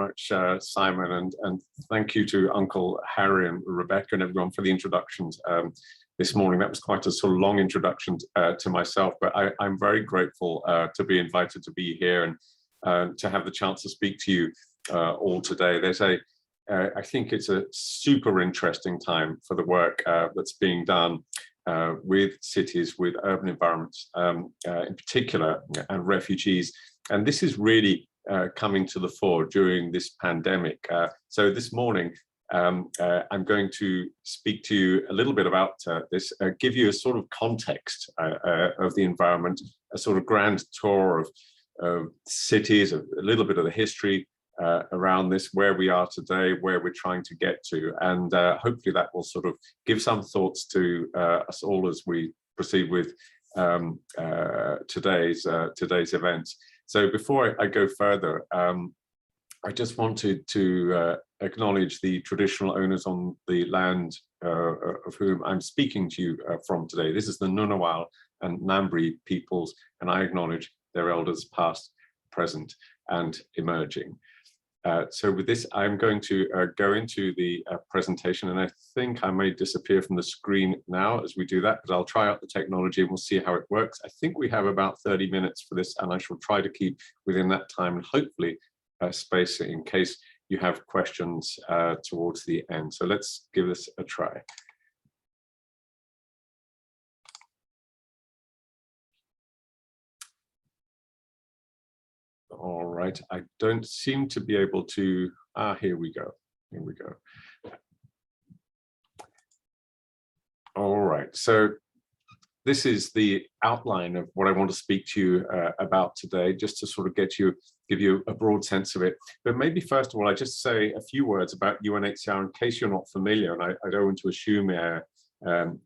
much, Simon, and thank you to Uncle Harry and Rebecca and everyone for the introductions this morning. That was quite a sort of long introduction to myself, but I'm very grateful to be invited to be here and to have the chance to speak to you all today. I think it's a super interesting time for the work that's being done with cities, with urban environments in particular, and refugees. And this is really coming to the fore during this pandemic. So this morning, I'm going to speak to you a little bit about this, give you a sort of context of the environment, a sort of grand tour of cities, a little bit of the history around this, where we are today, where we're trying to get to, and hopefully that will sort of give some thoughts to us all as we proceed with today's events. So before I go further, I just wanted to acknowledge the traditional owners on the land of whom I'm speaking to you from today. This is the Ngunnawal and Ngambri peoples, and I acknowledge their elders past, present, and emerging. So with this, I'm going to go into the presentation, and I think I may disappear from the screen now as we do that, but I'll try out the technology and we'll see how it works. I think we have about 30 minutes for this, and I shall try to keep within that time and hopefully space in case you have questions towards the end. So let's give this a try. All right, I don't seem to be able to, here we go, here we go. All right, so this is the outline of what I want to speak to you about today, just to sort of give you a broad sense of it. But maybe first of all, I just say a few words about UNHCR in case you're not familiar, and I don't want to assume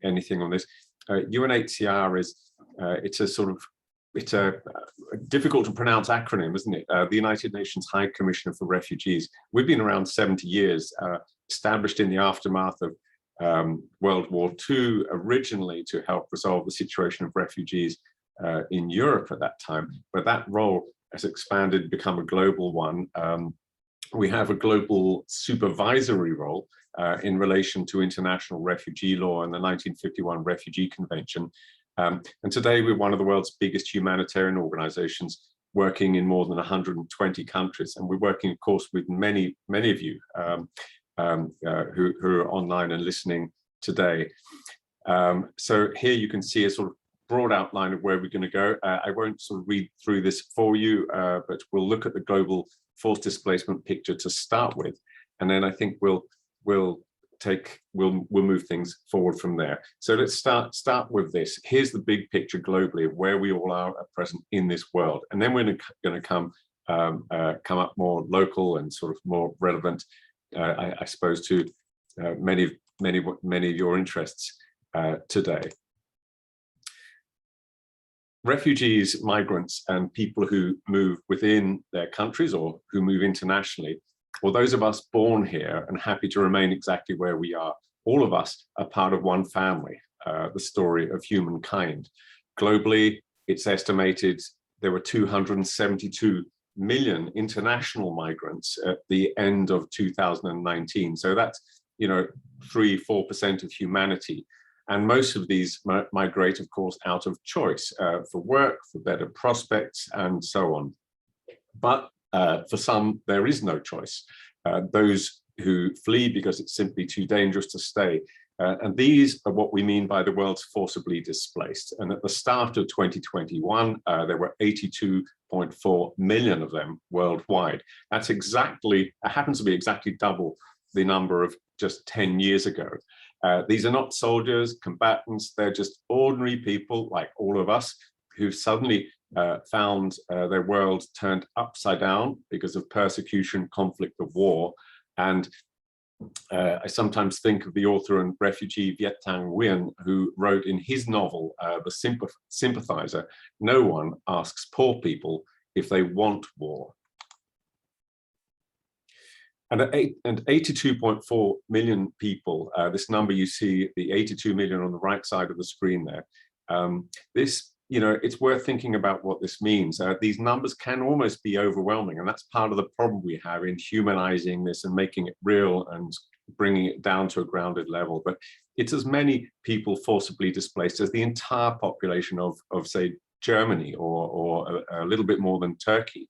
anything on this. UNHCR is, it's a difficult to pronounce acronym, isn't it? The United Nations High Commissioner for Refugees. We've been around 70 years, established in the aftermath of World War II, originally to help resolve the situation of refugees in Europe at that time. But that role has expanded, become a global one. We have a global supervisory role in relation to international refugee law and the 1951 Refugee Convention. And today we're one of the world's biggest humanitarian organizations, working in more than 120 countries. And we're working, of course, with many of you who are online and listening today. So here you can see a sort of broad outline of where we're going to go. I won't sort of read through this for you, but we'll look at the global forced displacement picture to start with. And then I think we'll move things forward from there. So let's start with this. Here's the big picture globally of where we all are at present in this world, and then we're going to come up more local and sort of more relevant, I suppose, to many of your interests today. Refugees, migrants, and people who move within their countries or who move internationally, or those of us born here and happy to remain exactly where we are, all of us are part of one family, the story of humankind. Globally, it's estimated there were 272 million international migrants at the end of 2019. So that's, 3–4% of humanity. And most of these migrate, of course, out of choice, for work, for better prospects, and so on. But for some, there is no choice. Those who flee because it's simply too dangerous to stay. And these are what we mean by the world's forcibly displaced. And at the start of 2021, there were 82.4 million of them worldwide. That's happens to be exactly double the number of just 10 years ago. These are not soldiers, combatants, they're just ordinary people like all of us who suddenly found their world turned upside down because of persecution, conflict, of war. And I sometimes think of the author and refugee Viet Thanh Nguyen, who wrote in his novel, The Sympathizer, no one asks poor people if they want war. And 82.4 million people, this number you see, the 82 million on the right side of the screen there, this it's worth thinking about what this means. These numbers can almost be overwhelming, and that's part of the problem we have in humanizing this and making it real and bringing it down to a grounded level. But it's as many people forcibly displaced as the entire population of say, Germany or a little bit more than Turkey.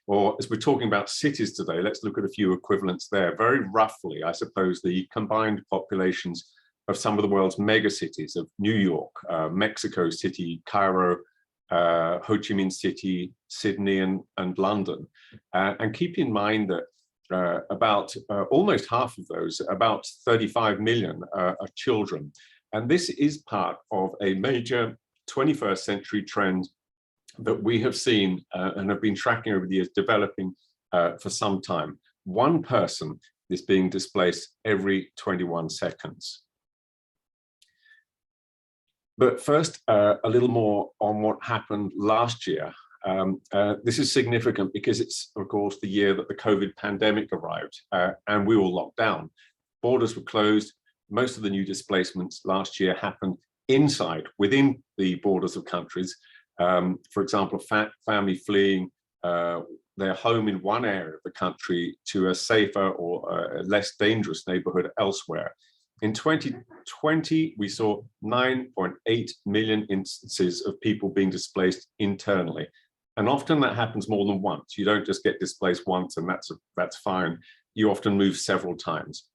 Or as we're talking about cities today, let's look at a few equivalents there. Very roughly, I suppose, the combined populations of some of the world's mega cities of New York, Mexico City, Cairo, Ho Chi Minh City, Sydney, and London. And keep in mind that about almost half of those, about 35 million, are children. And this is part of a major 21st century trend that we have seen and have been tracking over the years, developing for some time. One person is being displaced every 21 seconds. But first, a little more on what happened last year. This is significant because it's, of course, the year that the COVID pandemic arrived and we were locked down. Borders were closed. Most of the new displacements last year happened within the borders of countries. For example, family fleeing their home in one area of the country to a safer or a less dangerous neighborhood elsewhere. In 2020, we saw 9.8 million instances of people being displaced internally. And often that happens more than once. You don't just get displaced once and that's fine. You often move several times.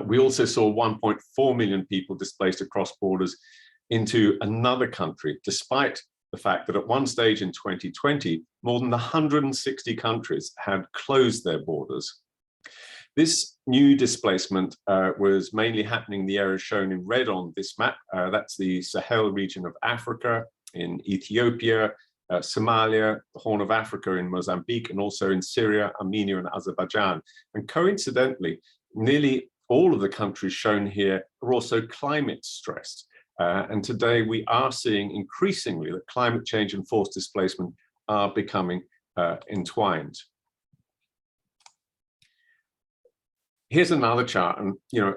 We also saw 1.4 million people displaced across borders into another country, despite the fact that at one stage in 2020, more than 160 countries had closed their borders. This new displacement was mainly happening in the areas shown in red on this map. That's the Sahel region of Africa, in Ethiopia, Somalia, the Horn of Africa in Mozambique, and also in Syria, Armenia, and Azerbaijan. And coincidentally, nearly all of the countries shown here are also climate stressed. And today we are seeing increasingly that climate change and forced displacement are becoming entwined. Here's another chart, and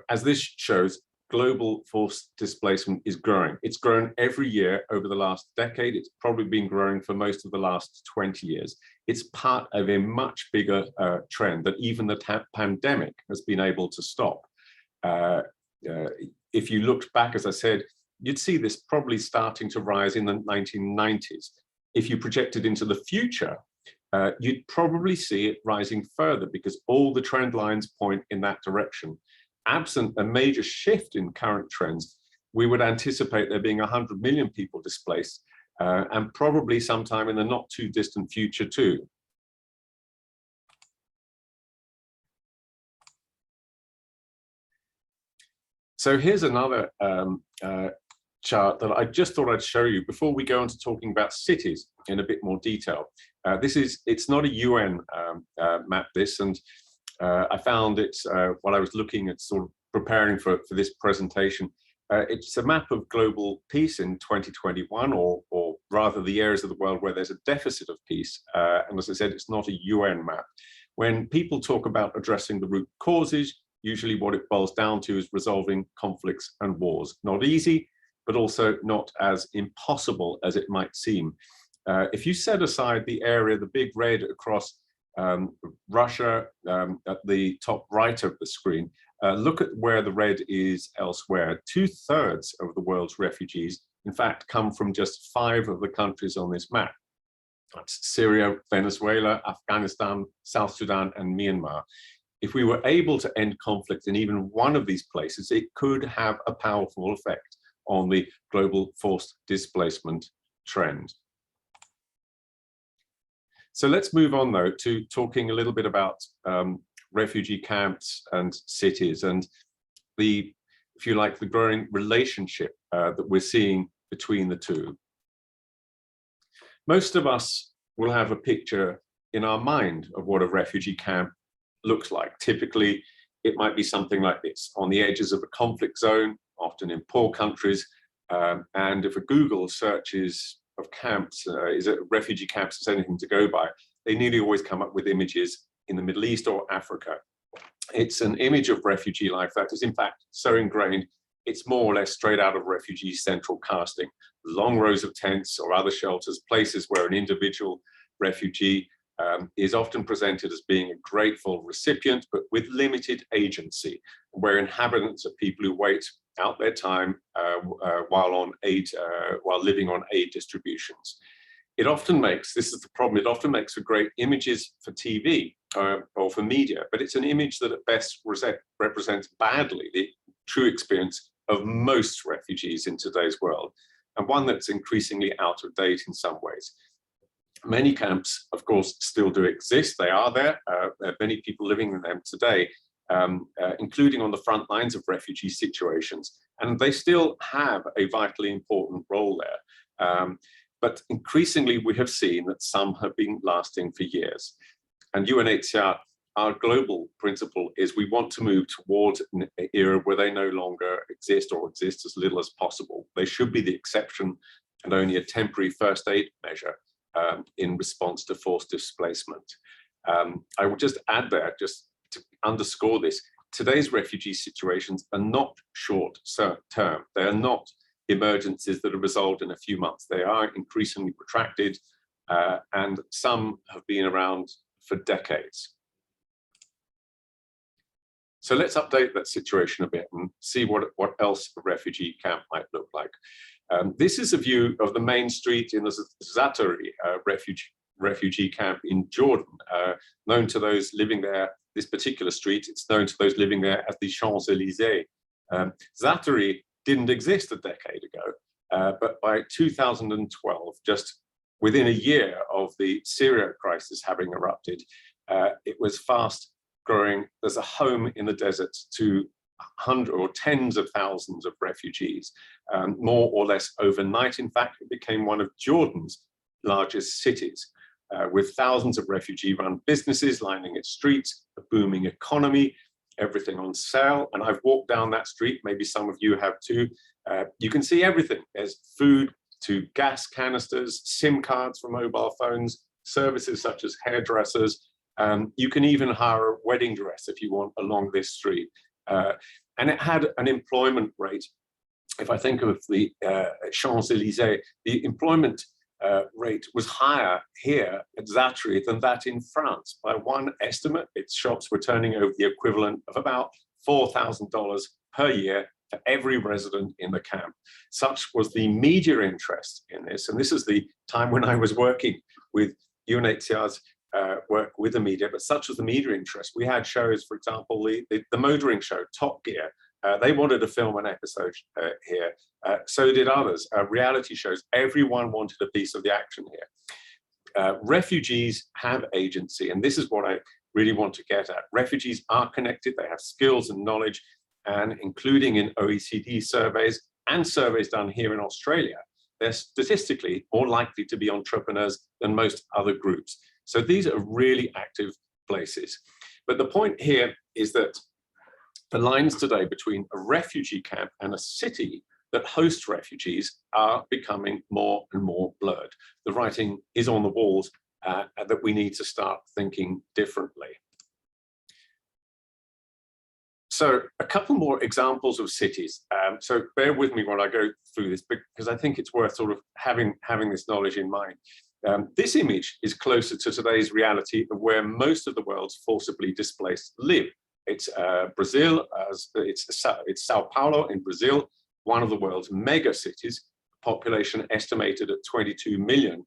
as this shows, global forced displacement is growing. It's grown every year over the last decade. It's probably been growing for most of the last 20 years. It's part of a much bigger trend that even the pandemic has been able to stop. If you looked back, as I said, you'd see this probably starting to rise in the 1990s. If you projected into the future, you'd probably see it rising further because all the trend lines point in that direction. Absent a major shift in current trends, we would anticipate there being 100 million people displaced and probably sometime in the not too distant future too. So here's another chart that I just thought I'd show you before we go on to talking about cities in a bit more detail. It's not a UN map, and I found it while I was looking at sort of preparing for this presentation. It's a map of global peace in 2021, or rather the areas of the world where there's a deficit of peace. And as I said, it's not a UN map. When people talk about addressing the root causes, usually what it boils down to is resolving conflicts and wars. Not easy, but also not as impossible as it might seem. If you set aside the area, the big red across Russia at the top right of the screen, look at where the red is elsewhere. 2/3 of the world's refugees, in fact, come from just 5 of the countries on this map. That's Syria, Venezuela, Afghanistan, South Sudan, and Myanmar. If we were able to end conflict in even one of these places, it could have a powerful effect on the global forced displacement trend. So let's move on, though, to talking a little bit about refugee camps and cities and the, if you like, the growing relationship that we're seeing between the two. Most of us will have a picture in our mind of what a refugee camp looks like. Typically, it might be something like this, on the edges of a conflict zone, often in poor countries. And if a Google searches of camps, is it refugee camps is anything to go by, they nearly always come up with images in the Middle East or Africa. It's an image of refugee life that is in fact so ingrained it's more or less straight out of refugee central casting. Long rows of tents or other shelters, places where an individual refugee is often presented as being a grateful recipient, but with limited agency, where inhabitants are people who wait out their time while living on aid distributions. It often makes, this is the problem, it often makes for great images for TV or for media, but it's an image that at best represents badly the true experience of most refugees in today's world, and one that's increasingly out of date in some ways. Many camps, of course, still do exist. They are there. There are many people living in them today, including on the front lines of refugee situations, and they still have a vitally important role there. But increasingly, we have seen that some have been lasting for years. And UNHCR, our global principle is we want to move towards an era where they no longer exist or exist as little as possible. They should be the exception and only a temporary first aid measure in response to forced displacement. I will just add there, just to underscore this, today's refugee situations are not short term. They are not emergencies that are resolved in a few months. They are increasingly protracted, and some have been around for decades. So let's update that situation a bit and see what else a refugee camp might look like. This is a view of the main street in the Zaatari refugee camp in Jordan, known to those living there, this particular street, it's known to those living there as the Champs-Élysées. Zaatari didn't exist a decade ago, but by 2012, just within a year of the Syria crisis having erupted, it was fast growing as a home in the desert to hundreds or tens of thousands of refugees, more or less overnight. In fact, it became one of Jordan's largest cities, with thousands of refugee-run businesses lining its streets, a booming economy, everything on sale. And I've walked down that street, maybe some of you have too. You can see everything. There's food to gas canisters, SIM cards for mobile phones, services such as hairdressers. You can even hire a wedding dress if you want along this street. And it had an employment rate. If I think of the Champs-Élysées, the employment rate was higher here at Zaatari than that in France. By one estimate, its shops were turning over the equivalent of about $4,000 per year for every resident in the camp. Such was the media interest in this. And this is the time when I was working with UNHCR's work with the media, but such was the media interest. We had shows, for example, the motoring show, Top Gear. They wanted to film an episode here. So did others. Reality shows. Everyone wanted a piece of the action here. Refugees have agency, and this is what I really want to get at. Refugees are connected. They have skills and knowledge, and including in OECD surveys and surveys done here in Australia, they're statistically more likely to be entrepreneurs than most other groups. So these are really active places. But the point here is that the lines today between a refugee camp and a city that hosts refugees are becoming more and more blurred. The writing is on the walls that we need to start thinking differently. So a couple more examples of cities. So bear with me while I go through this, because I think it's worth sort of having this knowledge in mind. This image is closer to today's reality of where most of the world's forcibly displaced live. It's Brazil, it's Sao Paulo in Brazil, one of the world's mega cities, population estimated at 22 million.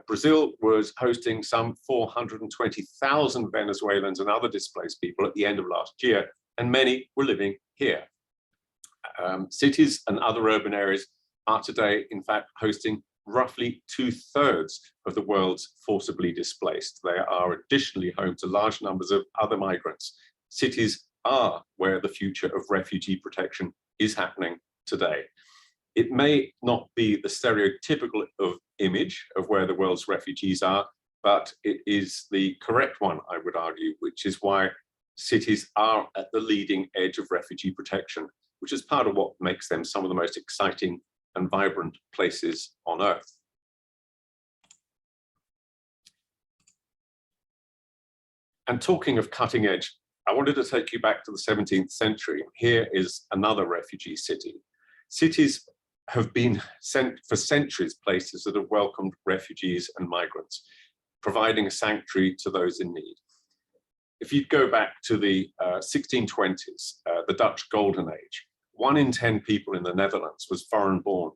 Brazil was hosting some 420,000 Venezuelans and other displaced people at the end of last year, and many were living here. Cities and other urban areas are today, in fact, hosting roughly 2/3 of the world's forcibly displaced. They are additionally home to large numbers of other migrants. Cities are where the future of refugee protection is happening today. It may not be the stereotypical image of where the world's refugees are, but it is the correct one, I would argue, which is why cities are at the leading edge of refugee protection, which is part of what makes them some of the most exciting and vibrant places on Earth. And talking of cutting edge, I wanted to take you back to the 17th century. Here is another refugee city. Cities have been for centuries places that have welcomed refugees and migrants, providing a sanctuary to those in need. If you go back to the 1620s, the Dutch Golden Age, 1 in 10 people in the Netherlands was foreign born.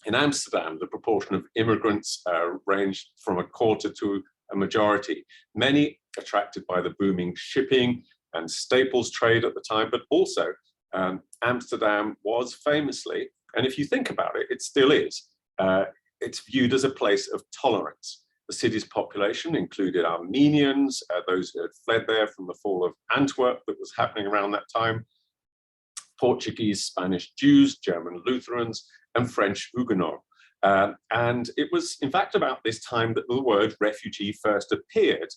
In Amsterdam, the proportion of immigrants ranged from a quarter to a majority, many attracted by the booming shipping and staples trade at the time, but also Amsterdam was famously, and if you think about it, it still is, it's viewed as a place of tolerance. The city's population included Armenians, those who had fled there from the fall of Antwerp that was happening around that time, Portuguese, Spanish Jews, German Lutherans, and French Huguenots. And it was, in fact, about this time that the word refugee first appeared.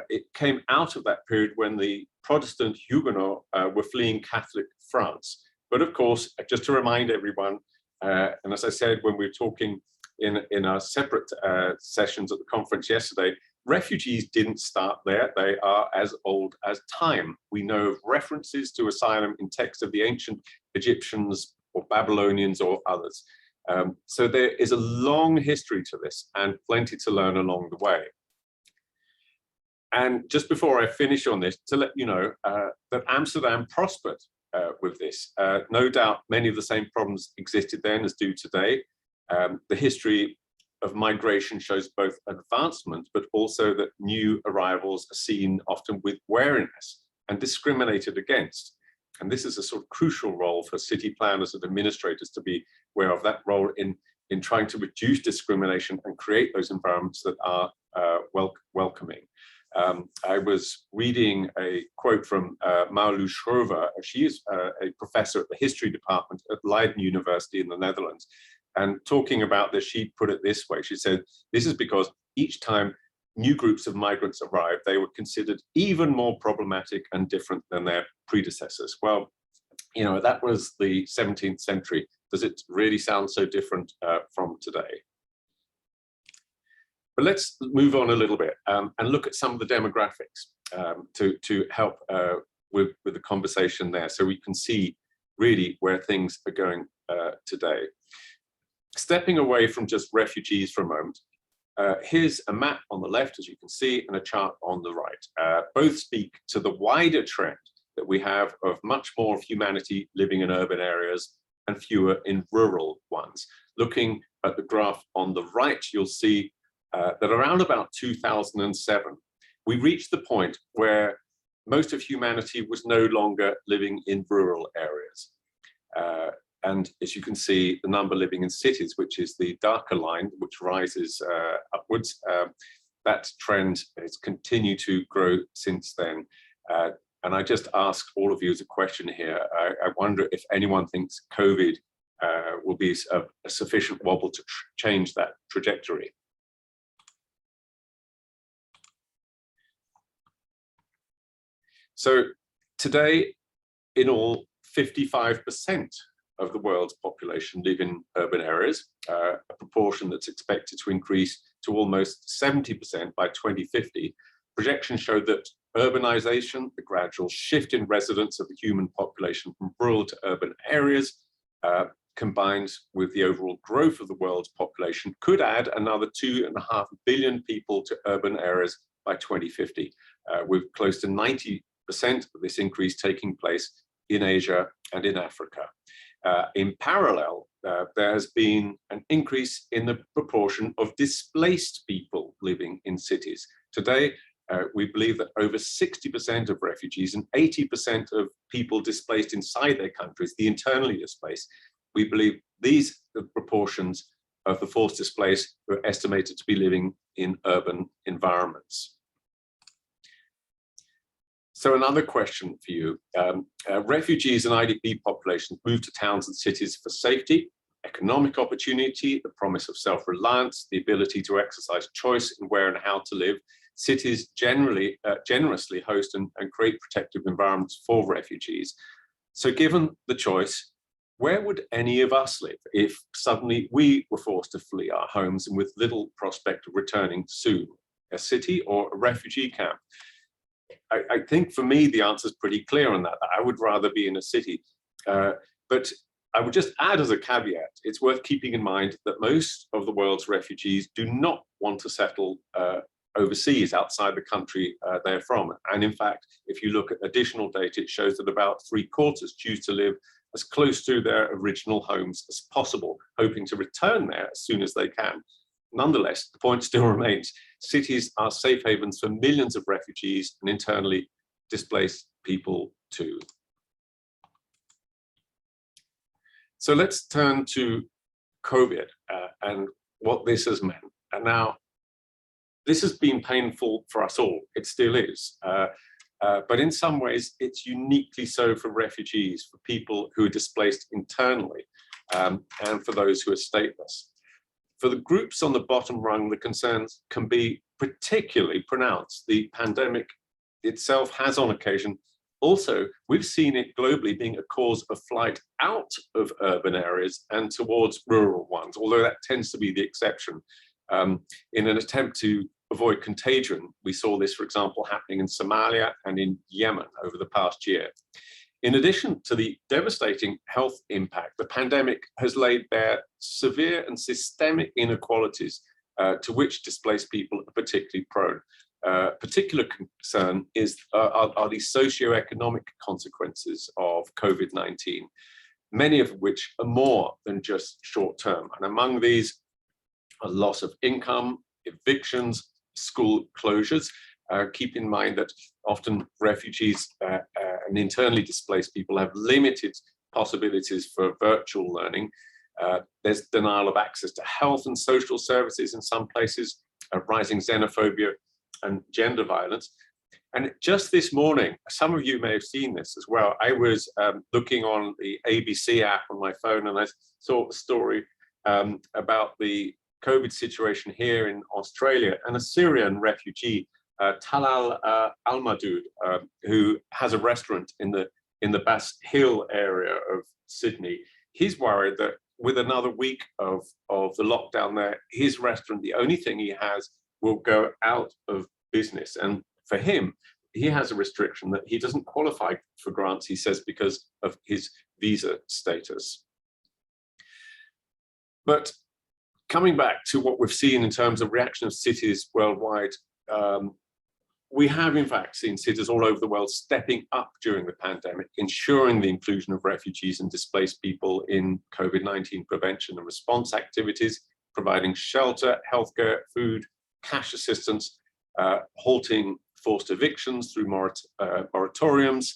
It came out of that period when the Protestant Huguenots were fleeing Catholic France. But of course, just to remind everyone, and as I said, when we were talking in our separate sessions at the conference yesterday, refugees didn't start there. They are as old as time. We know of references to asylum in texts of the ancient Egyptians or Babylonians or others. So there is a long history to this and plenty to learn along the way. And just before I finish on this, to let you know that Amsterdam prospered with this. No doubt many of the same problems existed then as do today. The history of migration shows both advancement, but also that new arrivals are seen often with wariness and discriminated against. And this is a sort of crucial role for city planners and administrators to be aware of, that role in trying to reduce discrimination and create those environments that are welcoming. I was reading a quote from Maulu Schroever. She is a professor at the history department at Leiden University in the Netherlands. And talking about this, she put it this way. She said, this is because each time new groups of migrants arrived, they were considered even more problematic and different than their predecessors. Well, you know, that was the 17th century. Does it really sound so different from today? But let's move on a little bit and look at some of the demographics to help with the conversation there, so we can see really where things are going today. Stepping away from just refugees for a moment, here's a map on the left, as you can see, and a chart on the right. Both speak to the wider trend that we have of much more of humanity living in urban areas and fewer in rural ones. Looking at the graph on the right, you'll see that around about 2007, we reached the point where most of humanity was no longer living in rural areas. And as you can see, the number living in cities, which is the darker line, which rises upwards, that trend has continued to grow since then. And I just ask all of you as a question here, I wonder if anyone thinks COVID will be a sufficient wobble to change that trajectory. So today, in all, 55% of the world's population live in urban areas, a proportion that's expected to increase to almost 70% by 2050. Projections show that urbanization, the gradual shift in residents of the human population from rural to urban areas, combined with the overall growth of the world's population, could add another 2.5 billion people to urban areas by 2050, with close to 90% of this increase taking place in Asia and in Africa. In parallel, there has been an increase in the proportion of displaced people living in cities. Today, we believe that over 60% of refugees and 80% of people displaced inside their countries, the internally displaced, we believe these are the proportions of the forced displaced who are estimated to be living in urban environments. So another question for you. Refugees and IDP populations move to towns and cities for safety, economic opportunity, the promise of self-reliance, the ability to exercise choice in where and how to live. Cities generally generously host and create protective environments for refugees. So given the choice, where would any of us live if suddenly we were forced to flee our homes and with little prospect of returning soon? A city or a refugee camp? I think for me, the answer is pretty clear on that. I would rather be in a city. But I would just add as a caveat, it's worth keeping in mind that most of the world's refugees do not want to settle overseas, outside the country they're from. And in fact, if you look at additional data, it shows that about 3/4 choose to live as close to their original homes as possible, hoping to return there as soon as they can. Nonetheless, the point still remains, cities are safe havens for millions of refugees and internally displaced people too. So let's turn to COVID and what this has meant. And now, this has been painful for us all. It still is. But in some ways, it's uniquely so for refugees, for people who are displaced internally, and for those who are stateless. For the groups on the bottom rung, the concerns can be particularly pronounced. The pandemic itself has on occasion also, we've seen it globally being a cause of flight out of urban areas and towards rural ones, although that tends to be the exception. In an attempt to avoid contagion, we saw this, for example, happening in Somalia and in Yemen over the past year. In addition to the devastating health impact, the pandemic has laid bare severe and systemic inequalities to which displaced people are particularly prone. Particular concern are the socioeconomic consequences of COVID-19, many of which are more than just short-term. And among these are loss of income, evictions, school closures. Keep in mind that often refugees and internally displaced people have limited possibilities for virtual learning. There's denial of access to health and social services in some places, rising xenophobia and gender violence. And just this morning, some of you may have seen this as well, I was looking on the ABC app on my phone and I saw a story about the COVID situation here in Australia, and a Syrian refugee, Talal Al-Madoud, who has a restaurant in the Bass Hill area of Sydney. He's worried that with another week of the lockdown there, his restaurant, the only thing he has, will go out of business. And for him, he has a restriction that he doesn't qualify for grants, he says, because of his visa status. But coming back to what we've seen in terms of reaction of cities worldwide, we have in fact seen cities all over the world stepping up during the pandemic, ensuring the inclusion of refugees and displaced people in COVID-19 prevention and response activities, providing shelter, healthcare, food, cash assistance, halting forced evictions through moratoriums.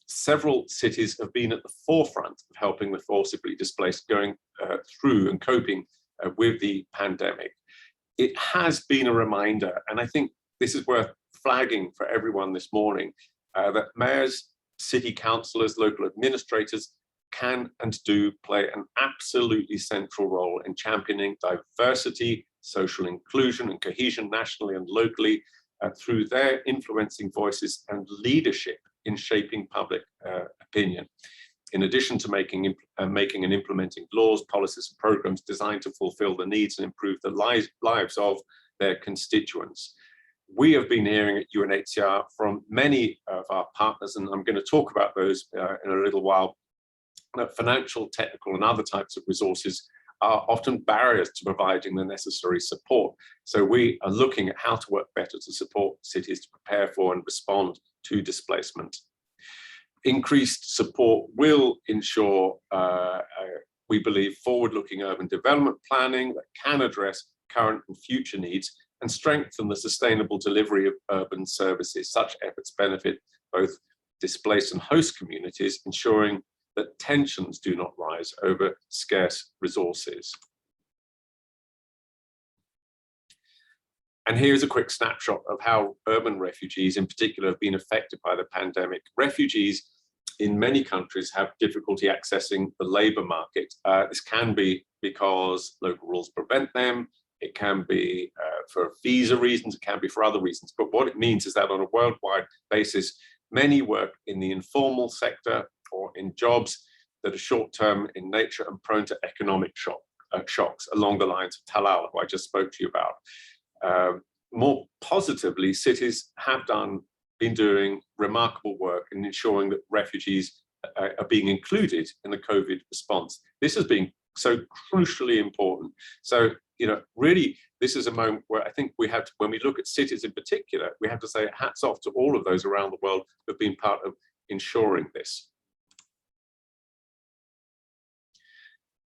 Several cities have been at the forefront of helping the forcibly displaced going through and coping with the pandemic. It has been a reminder, and I think this is worth flagging for everyone this morning, that mayors, city councillors, local administrators can and do play an absolutely central role in championing diversity, social inclusion and cohesion nationally and locally through their influencing voices and leadership in shaping public opinion. In addition to making and implementing laws, policies and programs designed to fulfill the needs and improve the lives of their constituents. We have been hearing at UNHCR from many of our partners, and I'm going to talk about those in a little while, that financial, technical and other types of resources are often barriers to providing the necessary support. So we are looking at how to work better to support cities to prepare for and respond to displacement. Increased support will ensure, we believe, forward-looking urban development planning that can address current and future needs and strengthen the sustainable delivery of urban services. Such efforts benefit both displaced and host communities, ensuring that tensions do not rise over scarce resources. And here's a quick snapshot of how urban refugees in particular have been affected by the pandemic. Refugees in many countries have difficulty accessing the labour market. This can be because local rules prevent them. It can be for visa reasons, it can be for other reasons. But what it means is that on a worldwide basis, many work in the informal sector or in jobs that are short-term in nature and prone to economic shocks along the lines of Talal, who I just spoke to you about. More positively, cities have done been doing remarkable work in ensuring that refugees are being included in the COVID response. This has been so crucially important. So, you know, really, this is a moment where I think we have to, when we look at cities in particular, we have to say hats off to all of those around the world who have been part of ensuring this.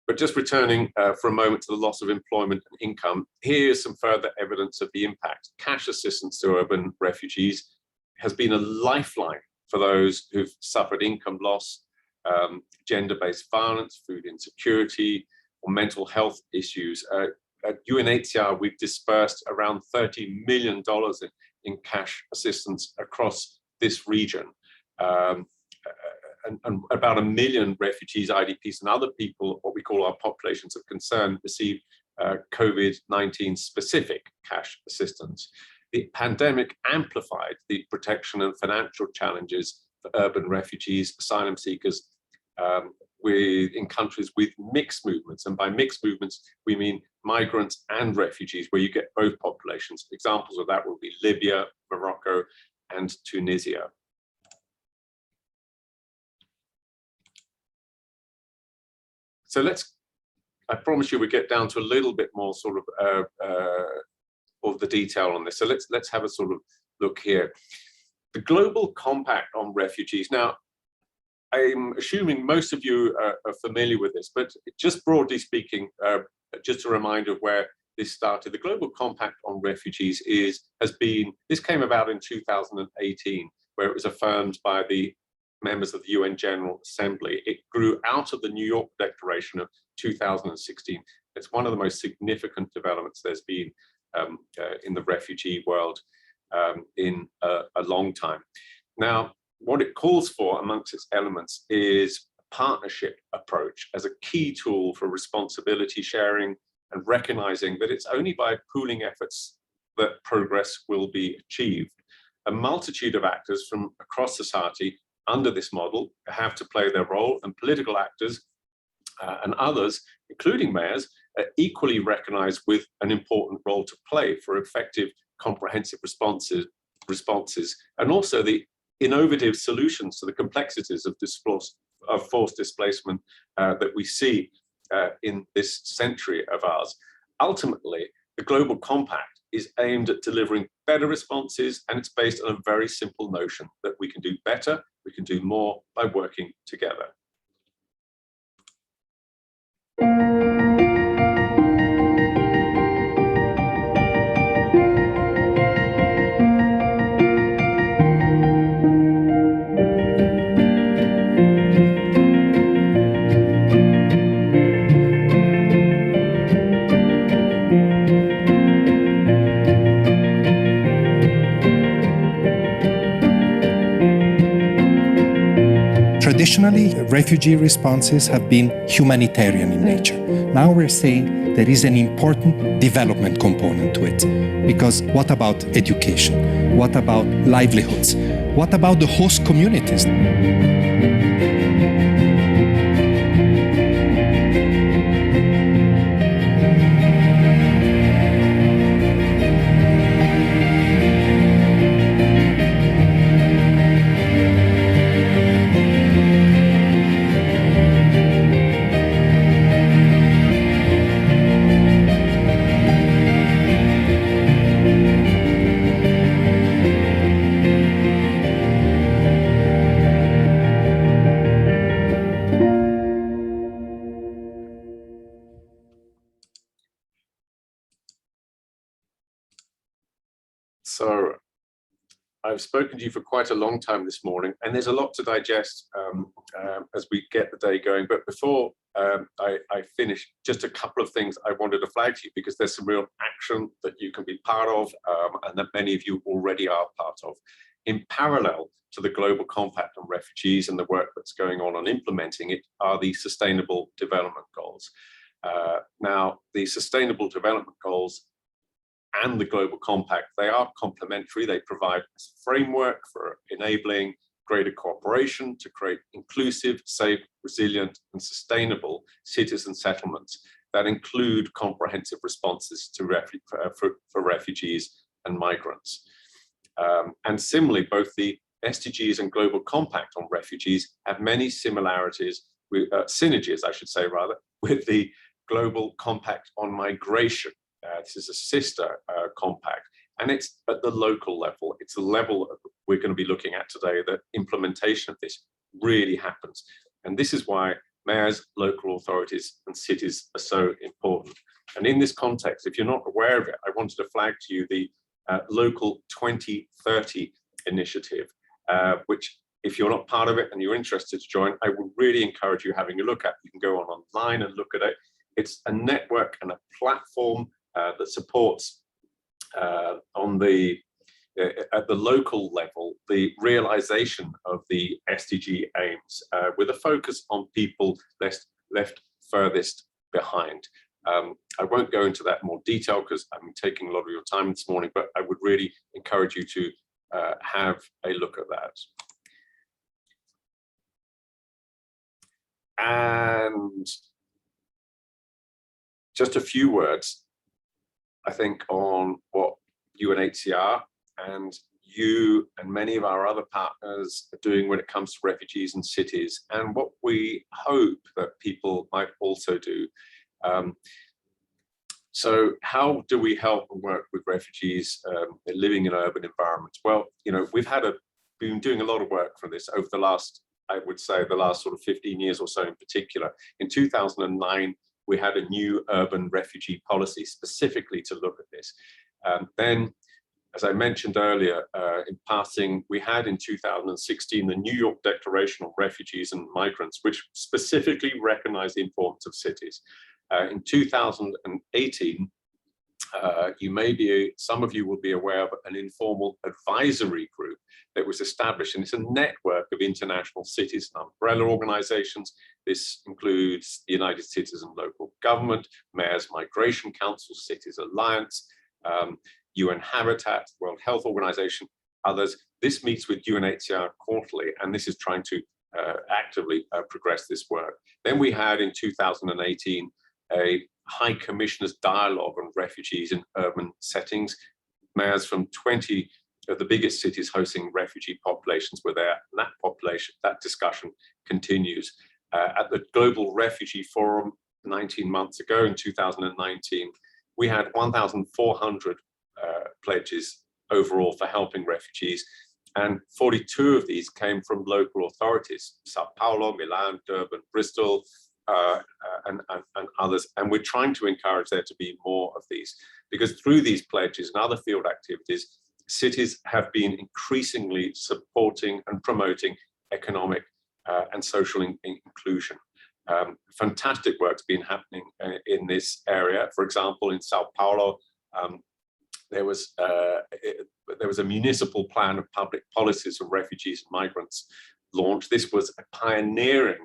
But just returning for a moment to the loss of employment and income, here's some further evidence of the impact. Cash assistance to urban refugees has been a lifeline for those who've suffered income loss, gender-based violence, food insecurity, or mental health issues. At UNHCR, we've dispersed around $30 million in cash assistance across this region. And about 1 million refugees, IDPs, and other people, what we call our populations of concern, receive COVID-19 specific cash assistance. The pandemic amplified the protection and financial challenges for urban refugees, asylum seekers in countries with mixed movements. And by mixed movements, we mean migrants and refugees, where you get both populations. Examples of that will be Libya, Morocco, and Tunisia. So I promise you we get down to a little bit more sort of the detail on this. So let's have a sort of look here. The Global Compact on Refugees. Now, I'm assuming most of you are familiar with this, but just broadly speaking, just a reminder of where this started. The Global Compact on Refugees this came about in 2018, where it was affirmed by the members of the UN General Assembly. It grew out of the New York Declaration of 2016. It's one of the most significant developments there's been in the refugee world in a long time. Now, what it calls for amongst its elements is a partnership approach as a key tool for responsibility sharing and recognizing that it's only by pooling efforts that progress will be achieved. A multitude of actors from across society under this model have to play their role, and political actors and others, including mayors, are equally recognized with an important role to play for effective, comprehensive responses, and also the innovative solutions to the complexities of forced displacement that we see in this century of ours. Ultimately, the Global Compact is aimed at delivering better responses, and it's based on a very simple notion that we can do better, we can do more by working together. Traditionally, refugee responses have been humanitarian in nature. Now we're saying there is an important development component to it. Because what about education? What about livelihoods? What about the host communities? So I've spoken to you for quite a long time this morning, and there's a lot to digest as we get the day going. But before I finish, just a couple of things I wanted to flag to you, because there's some real action that you can be part of and that many of you already are part of. In parallel to the Global Compact on Refugees and the work that's going on implementing it are the Sustainable Development Goals. Now, the Sustainable Development Goals and the Global Compact, they are complementary. They provide a framework for enabling greater cooperation to create inclusive, safe, resilient, and sustainable citizen settlements that include comprehensive responses to for refugees and migrants. And similarly, both the SDGs and Global Compact on refugees have many similarities, with, synergies, I should say rather, with the Global Compact on migration. This is a sister compact, and it's at the local level. It's the level we're going to be looking at today, that implementation of this really happens. And this is why mayors, local authorities and cities are so important. And in this context, if you're not aware of it, I wanted to flag to you the Local 2030 initiative, which, if you're not part of it and you're interested to join, I would really encourage you having a look at. You can go online and look at it. It's a network and a platform that supports on the at the local level the realization of the SDG aims, with a focus on people left furthest behind. I won't go into that in more detail because I'm taking a lot of your time this morning, but I would really encourage you to have a look at that. And just a few words, I think, on what UNHCR and you and many of our other partners are doing when it comes to refugees and cities, and what we hope that people might also do. So how do we help and work with refugees living in urban environments? Well, you know, we've been doing a lot of work for this over the last, I would say, the last sort of 15 years or so in particular. In 2009, we had a new urban refugee policy specifically to look at this. Then, as I mentioned earlier, in passing, we had in 2016 the New York Declaration on Refugees and Migrants, which specifically recognized the importance of cities. In 2018, some of you will be aware of an informal advisory group that was established, and it's a network of international cities and umbrella organizations. This includes the United Cities and Local Government, Mayors Migration Council, Cities Alliance, UN Habitat, World Health Organization, others. This meets with UNHCR quarterly, and this is trying to actively progress this work. Then we had in 2018 a High Commissioner's Dialogue on Refugees in Urban Settings. Mayors from 20 of the biggest cities hosting refugee populations were there, and that discussion continues. At the Global Refugee Forum 19 months ago in 2019, we had 1,400 pledges overall for helping refugees, and 42 of these came from local authorities, Sao Paulo, Milan, Durban, Bristol, and others. And we're trying to encourage there to be more of these, because through these pledges and other field activities, cities have been increasingly supporting and promoting economic and social inclusion. Fantastic work's been happening in this area. For example, in Sao Paulo, there was a municipal plan of public policies for refugees and migrants launched. This was a pioneering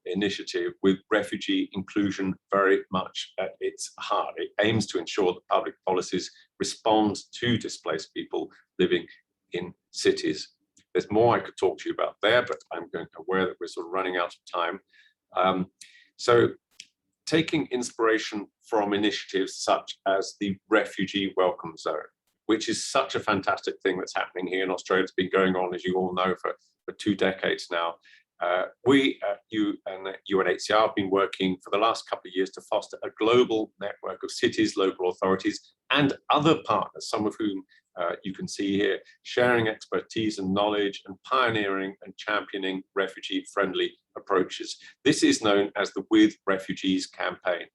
initiative with refugee inclusion very much at its heart. It aims to ensure that public policies respond to displaced people living in cities. There's more I could talk to you about there, but I'm aware that we're sort of running out of time. So taking inspiration from initiatives such as the Refugee Welcome Zone, which is such a fantastic thing that's happening here in Australia. It's been going on, as you all know, for 2 decades now. We at UNHCR have been working for the last couple of years to foster a global network of cities, local authorities, and other partners, some of whom you can see here, sharing expertise and knowledge and pioneering and championing refugee-friendly approaches. This is known as the With Refugees campaign.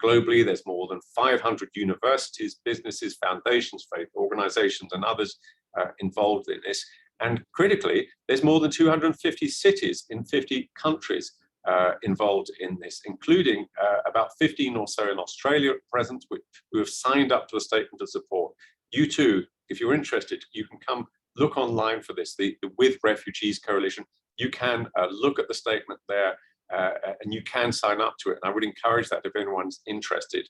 Globally, there's more than 500 universities, businesses, foundations, faith organizations, and others involved in this. And critically, there's more than 250 cities in 50 countries involved in this, including about 15 or so in Australia at present, who have signed up to a statement of support. You too, if you're interested, you can come look online for this, the With Refugees Coalition. You can look at the statement there and you can sign up to it. And I would encourage that if anyone's interested.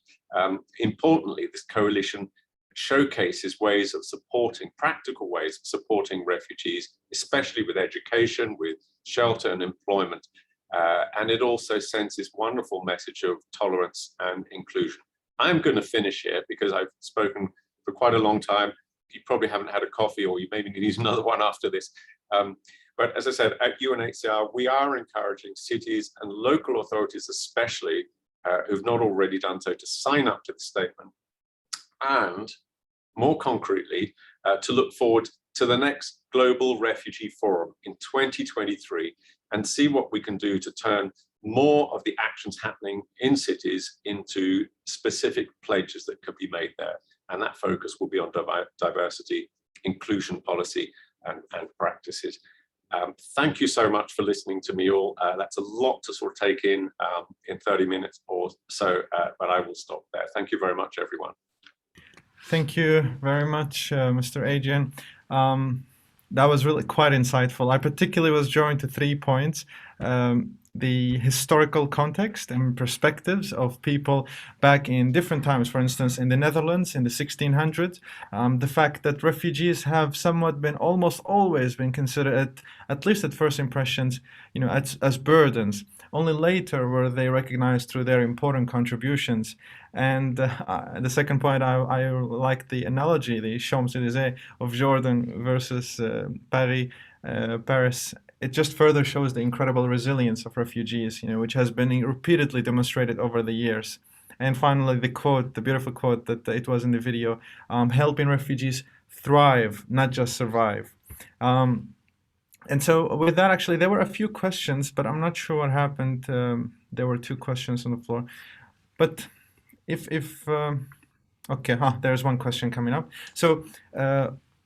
Importantly, this coalition showcases ways of supporting, practical ways of supporting refugees, especially with education, with shelter and employment. And it also sends this wonderful message of tolerance and inclusion. I'm going to finish here because I've spoken for quite a long time. you probably haven't had a coffee, or you maybe need another one after this. But as I said, at UNHCR, we are encouraging cities and local authorities especially, who've not already done so, to sign up to the statement, and more concretely, to look forward to the next Global Refugee Forum in 2023 and see what we can do to turn more of the actions happening in cities into specific pledges that could be made there. And that focus will be on diversity, inclusion policy, and practices. Thank you so much for listening to me all. That's a lot to sort of take in 30 minutes or so, but I will stop there. Thank you very much, everyone. Thank you very much, Mr. Adrian. That was really quite insightful. I particularly was drawn to 3 points. The historical context and perspectives of people back in different times, for instance, in the Netherlands in the 1600s, the fact that refugees have somewhat been, almost always been considered, at least at first impressions, as burdens. Only later were they recognized through their important contributions. And the second point, I like the analogy, the Champs-Élysées of Jordan versus Paris. It just further shows the incredible resilience of refugees, which has been repeatedly demonstrated over the years. And finally, the quote, the beautiful quote that it was in the video, helping refugees thrive, not just survive. And so with that, actually, there were a few questions, but I'm not sure what happened. There were 2 questions on the floor. But okay, there's one question coming up. So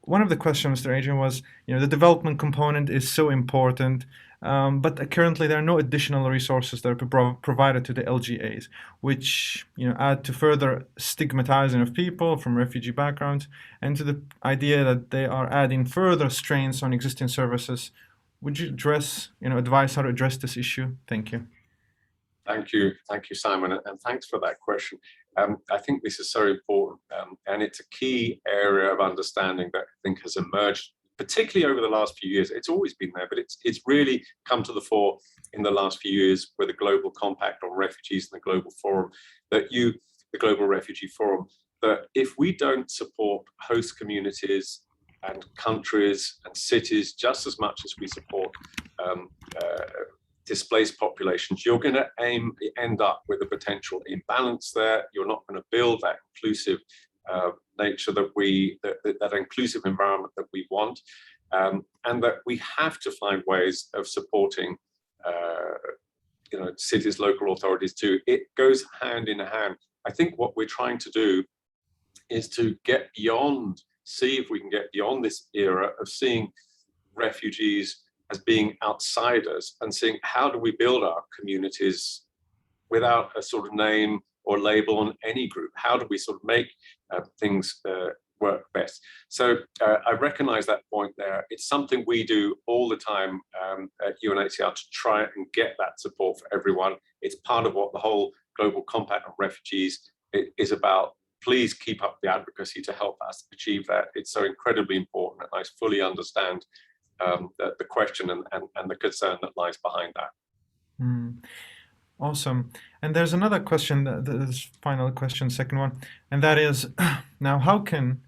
one of the questions, Mr. Adrian, was, the development component is so important, but currently there are no additional resources that are provided to the LGAs, which add to further stigmatizing of people from refugee backgrounds and to the idea that they are adding further strains on existing services. Would you advise how to address this issue? Thank you. Thank you, Simon, and thanks for that question. I think this is so important, and it's a key area of understanding that I think has emerged, particularly over the last few years. It's always been there, but it's really come to the fore in the last few years with the Global Compact on Refugees and the Global Forum, the Global Refugee Forum, that if we don't support host communities and countries and cities just as much as we support displaced populations, you're going to end up with a potential imbalance there. You're not going to build that inclusive nature that inclusive environment that we want, and that we have to find ways of supporting cities, local authorities too. It goes hand in hand. I think what we're trying to do is to see if we can get beyond this era of seeing refugees as being outsiders and seeing how do we build our communities without a sort of name or label on any group. How do we sort of make things work best? So I recognize that point there. It's something we do all the time at UNHCR to try and get that support for everyone. It's part of what the whole Global Compact on Refugees is about. Please keep up the advocacy to help us achieve that. It's so incredibly important, and I fully understand the question and the concern that lies behind that. Awesome. And there's another question, this final question, second one, and that is, now how can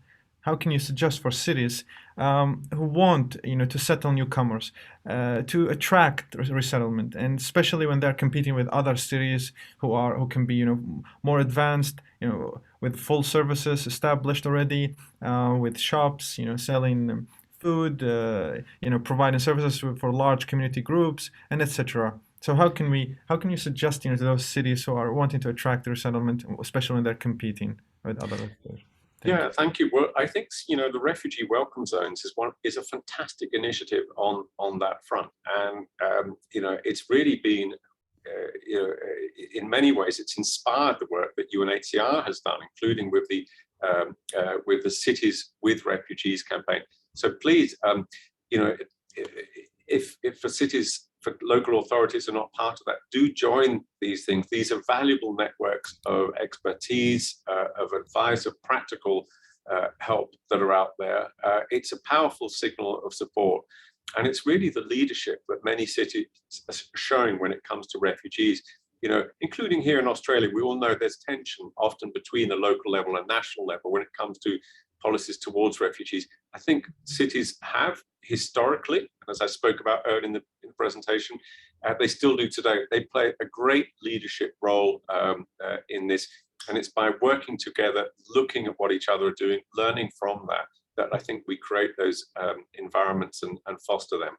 you suggest for cities who want to settle newcomers to attract resettlement, and especially when they're competing with other cities who can be more advanced, with full services established already, with shops selling food, providing services for large community groups, and etc. So how can you suggest to those cities who are wanting to attract the resettlement, especially when they're competing with other cities? Thank you. Well, I think the Refugee Welcome Zones is a fantastic initiative on that front, and it's really been in many ways it's inspired the work that UNHCR has done, including with the Cities with Refugees campaign. So please, if for local authorities are not part of that, do join these things. These are valuable networks of expertise, of advice, of practical help that are out there. It's a powerful signal of support. And it's really the leadership that many cities are showing when it comes to refugees. Including here in Australia, we all know there's tension often between the local level and national level when it comes to policies towards refugees. I think cities have historically, and as I spoke about earlier in the presentation, they still do today. They play a great leadership role in this, and it's by working together, looking at what each other are doing, learning from that, that I think we create those environments and foster them.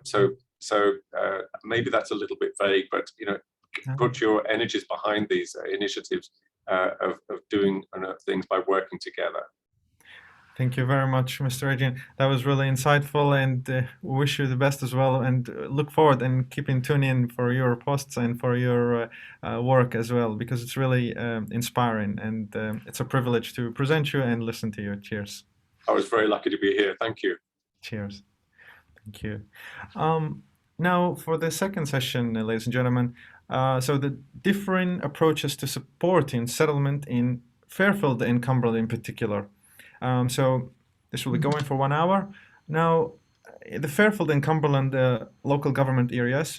So maybe that's a little bit vague, but put your energies behind these initiatives of doing things by working together. Thank you very much, Mr. Adrian. That was really insightful, and we wish you the best as well, and look forward and keep in tune in for your posts and for your work as well, because it's really inspiring, and it's a privilege to present you and listen to you. Cheers. I was very lucky to be here. Thank you. Cheers. Thank you. Now for the second session, ladies and gentlemen, so the differing approaches to supporting settlement in Fairfield and Cumberland in particular. So this will be going for 1 hour. Now, the Fairfield and Cumberland local government areas